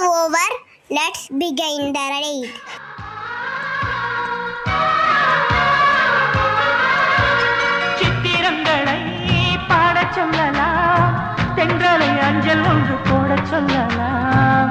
over. Let's begin the read. சித்திரங்களை பாடச் சொல்லலாம், தென்றலை அஞ்சல் ஒன்று போடச் சொல்லலாம்.